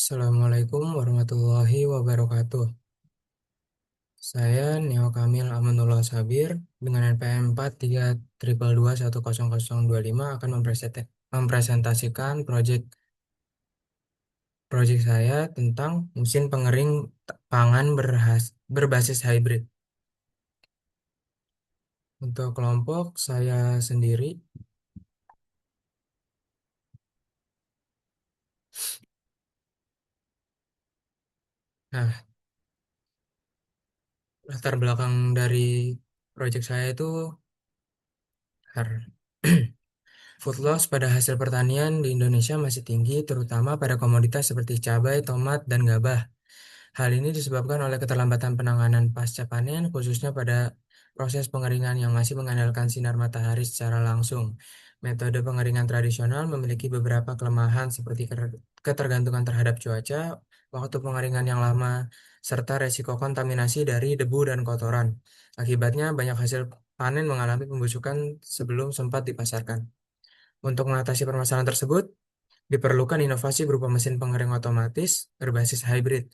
Assalamualaikum warahmatullahi wabarakatuh. Saya Neo Kamil Amanullah Sabir dengan NPM 43222100025 akan mempresentasikan proyek saya tentang mesin pengering pangan berbasis hybrid. Untuk kelompok saya sendiri, nah, latar belakang dari proyek saya itu har- food loss pada hasil pertanian di Indonesia masih tinggi, terutama pada komoditas seperti cabai, tomat, dan gabah. Hal ini disebabkan oleh keterlambatan penanganan pasca panen, khususnya pada proses pengeringan yang masih mengandalkan sinar matahari secara langsung. Metode pengeringan tradisional memiliki beberapa kelemahan seperti ketergantungan terhadap cuaca, waktu pengeringan yang lama, serta resiko kontaminasi dari debu dan kotoran. Akibatnya, banyak hasil panen mengalami pembusukan sebelum sempat dipasarkan. Untuk mengatasi permasalahan tersebut, diperlukan inovasi berupa mesin pengering otomatis berbasis hybrid,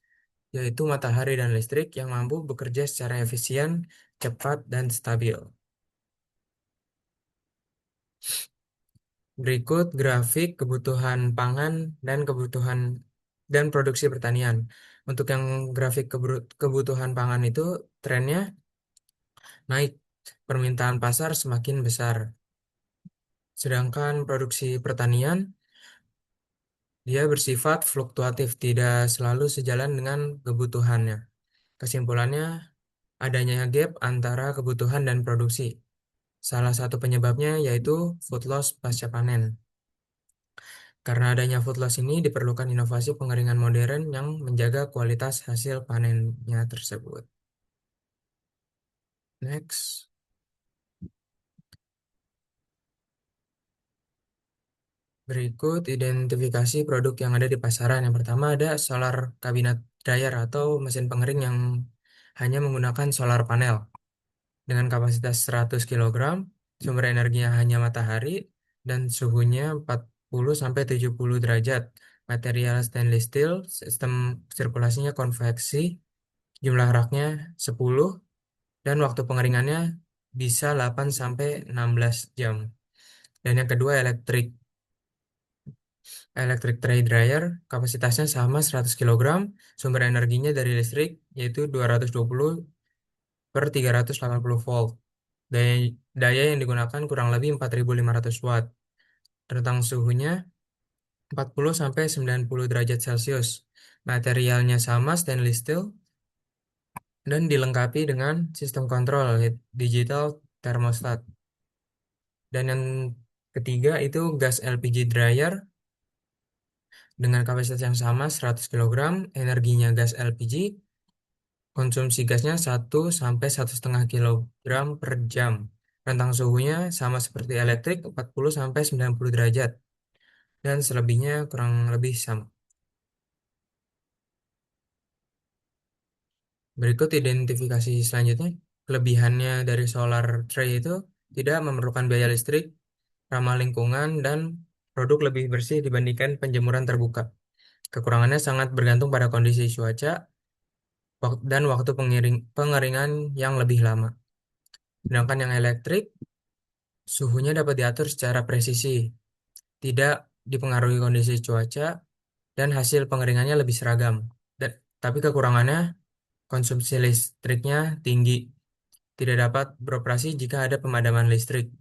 yaitu matahari dan listrik yang mampu bekerja secara efisien, cepat, dan stabil. Berikut grafik kebutuhan pangan dan produksi pertanian. Untuk yang grafik kebutuhan pangan itu trennya naik, permintaan pasar semakin besar. Sedangkan produksi pertanian dia bersifat fluktuatif, tidak selalu sejalan dengan kebutuhannya. Kesimpulannya, adanya gap antara kebutuhan dan produksi. Salah satu penyebabnya yaitu food loss pasca panen. Karena adanya food loss ini diperlukan inovasi pengeringan modern yang menjaga kualitas hasil panennya tersebut. Next, berikut identifikasi produk yang ada di pasaran. Yang pertama ada solar cabinet dryer atau mesin pengering yang hanya menggunakan solar panel dengan kapasitas 100 kg, sumber energinya hanya matahari, dan suhunya 40-70 derajat. Material stainless steel, sistem sirkulasinya konveksi, jumlah raknya 10, dan waktu pengeringannya bisa 8-16 jam. Dan yang kedua electric tray dryer, kapasitasnya sama 100 kg, sumber energinya dari listrik yaitu 220 per 380 volt. Daya, daya yang digunakan kurang lebih 4.500 watt. Rentang suhunya 40-90 derajat Celcius. Materialnya sama stainless steel dan dilengkapi dengan sistem kontrol digital thermostat. Dan yang ketiga itu gas LPG dryer dengan kapasitas yang sama 100 kg, energinya gas LPG, konsumsi gasnya 1 sampai 1,5 kg per jam. Rentang suhunya sama seperti elektrik 40-90 derajat dan selebihnya kurang lebih sama. Berikut identifikasi selanjutnya. Kelebihannya dari solar tray itu tidak memerlukan biaya listrik, ramah lingkungan, dan produk lebih bersih dibandingkan penjemuran terbuka. Kekurangannya sangat bergantung pada kondisi cuaca dan waktu pengeringan yang lebih lama. Sedangkan yang elektrik, suhunya dapat diatur secara presisi, tidak dipengaruhi kondisi cuaca, dan hasil pengeringannya lebih seragam. Tapi kekurangannya, konsumsi listriknya tinggi, tidak dapat beroperasi jika ada pemadaman listrik.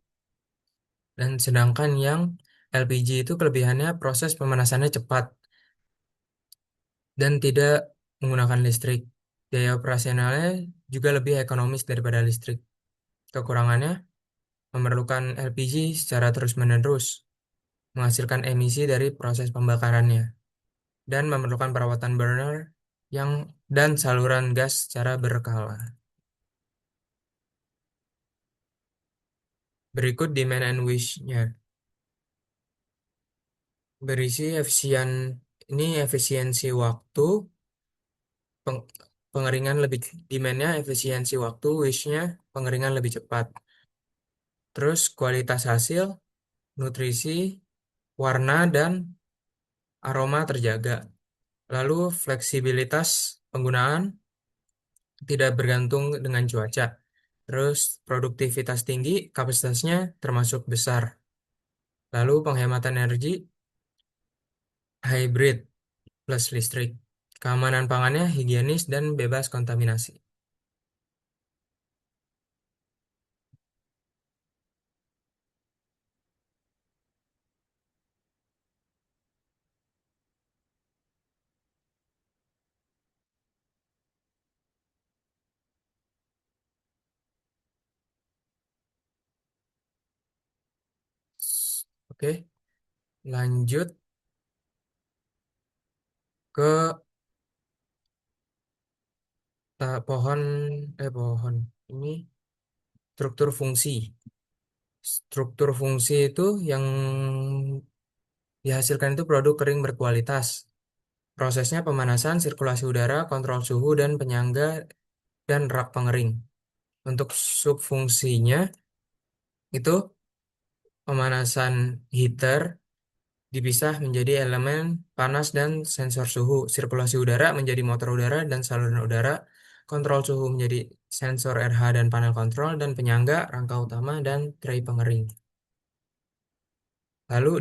Dan sedangkan yang LPG itu kelebihannya proses pemanasannya cepat dan tidak menggunakan listrik. Biaya operasionalnya juga lebih ekonomis daripada listrik. Kekurangannya memerlukan LPG secara terus-menerus, menghasilkan emisi dari proses pembakarannya, dan memerlukan perawatan burner dan saluran gas secara berkala. Berikut demand and wish-nya. Berisi ini efisiensi waktu, peng- pengeringan lebih demand-nya efisiensi waktu, wish-nya pengeringan lebih cepat. Terus kualitas hasil, nutrisi, warna, dan aroma terjaga. Lalu fleksibilitas penggunaan tidak bergantung dengan cuaca. Terus produktivitas tinggi, kapasitasnya termasuk besar. Lalu penghematan energi hybrid plus listrik. Keamanan pangannya higienis dan bebas kontaminasi. Oke, lanjut ke pohon pohon ini struktur fungsi. Struktur fungsi itu yang dihasilkan itu produk kering berkualitas. Prosesnya pemanasan, sirkulasi udara, kontrol suhu, dan penyangga, dan rak pengering. Untuk subfungsinya itu pemanasan heater dipisah menjadi elemen panas dan sensor suhu. Sirkulasi udara menjadi motor udara dan saluran udara. Kontrol suhu menjadi sensor RH dan panel kontrol. Dan penyangga, rangka utama, dan tray pengering. Lalu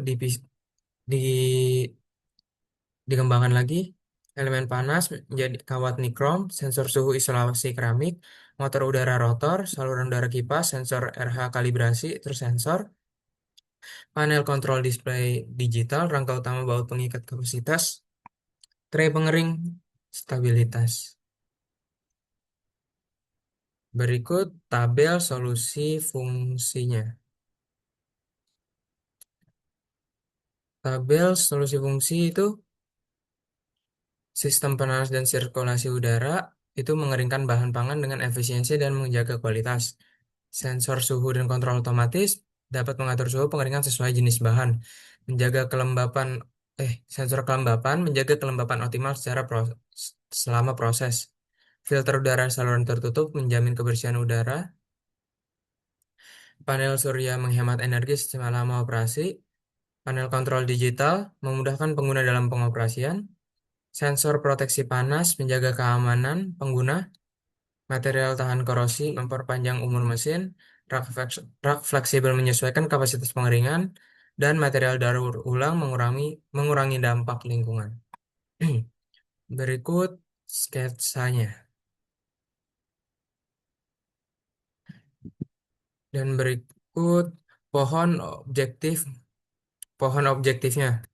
dikembangkan lagi. Elemen panas menjadi kawat nikrom, sensor suhu isolasi keramik, motor udara rotor, saluran udara kipas, sensor RH kalibrasi, terus sensor, panel kontrol display digital, rangka utama baut pengikat kapasitas, tray pengering, stabilitas. Berikut tabel solusi fungsinya. Tabel solusi fungsi itu sistem penanas dan sirkulasi udara itu mengeringkan bahan pangan dengan efisiensi dan menjaga kualitas. Sensor suhu dan kontrol otomatis dapat mengatur suhu pengeringan sesuai jenis bahan. Menjaga kelembapan sensor kelembapan menjaga kelembapan optimal selama proses. Filter udara saluran tertutup menjamin kebersihan udara. Panel surya menghemat energi selama operasi. Panel kontrol digital memudahkan pengguna dalam pengoperasian. Sensor proteksi panas menjaga keamanan pengguna. Material tahan korosi memperpanjang umur mesin. Rak fleksibel menyesuaikan kapasitas pengeringan. Dan material daur ulang mengurangi dampak lingkungan. Berikut sketsanya. Dan berikut pohon objektif, pohon objektifnya.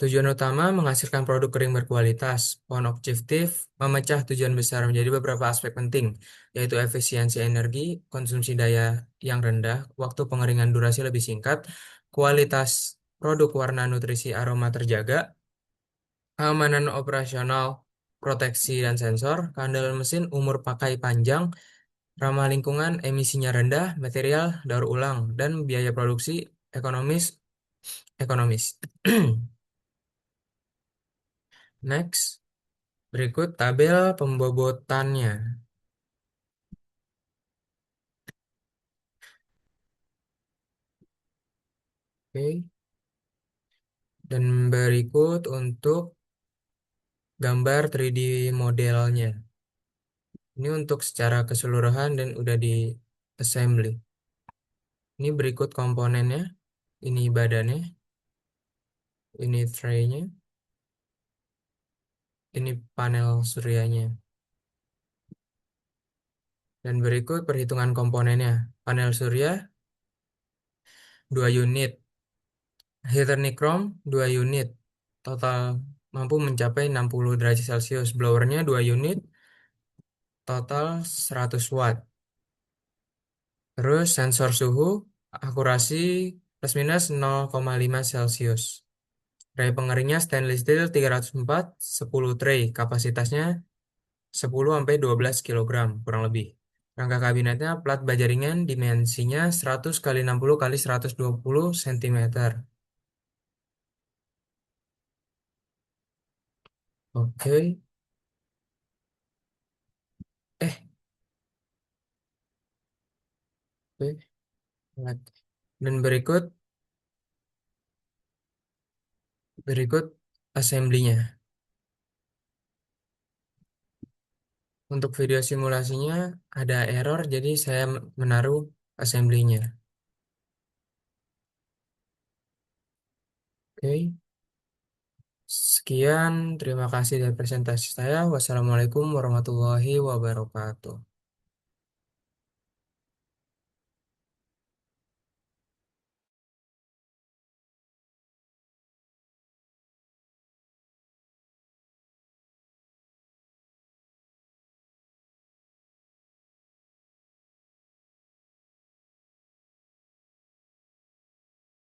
Tujuan utama menghasilkan produk kering berkualitas. Pohon objektif memecah tujuan besar menjadi beberapa aspek penting, yaitu efisiensi energi, konsumsi daya yang rendah, waktu pengeringan durasi lebih singkat, kualitas produk warna nutrisi aroma terjaga, keamanan operasional, proteksi dan sensor, keandalan mesin, umur pakai panjang, ramah lingkungan, emisinya rendah, material daur ulang, dan biaya produksi ekonomis. Ekonomis. Next. Berikut tabel pembobotannya. Oke. Dan berikut untuk gambar 3D modelnya. Ini untuk secara keseluruhan dan udah di assembly. Ini berikut komponennya. Ini badannya. Ini tray-nya. Ini panel suryanya. Dan berikut perhitungan komponennya. Panel surya 2 unit. Heater Nichrome 2 unit. Total mampu mencapai 60 derajat Celcius. Blowernya 2 unit. Total 100 watt. Terus sensor suhu, akurasi plus minus 0,5 Celcius. Tray pengeringnya stainless steel 304, 10 tray. Kapasitasnya 10 sampai 12 kilogram kurang lebih. Rangka kabinetnya plat baja ringan, dimensinya 100 kali 60 kali 120 cm. Oke. Eh, oke. Dan berikut Berikut assembly-nya. Untuk video simulasinya ada error, jadi saya menaruh assembly-nya. Oke, sekian. Terima kasih dari presentasi saya. Wassalamualaikum warahmatullahi wabarakatuh.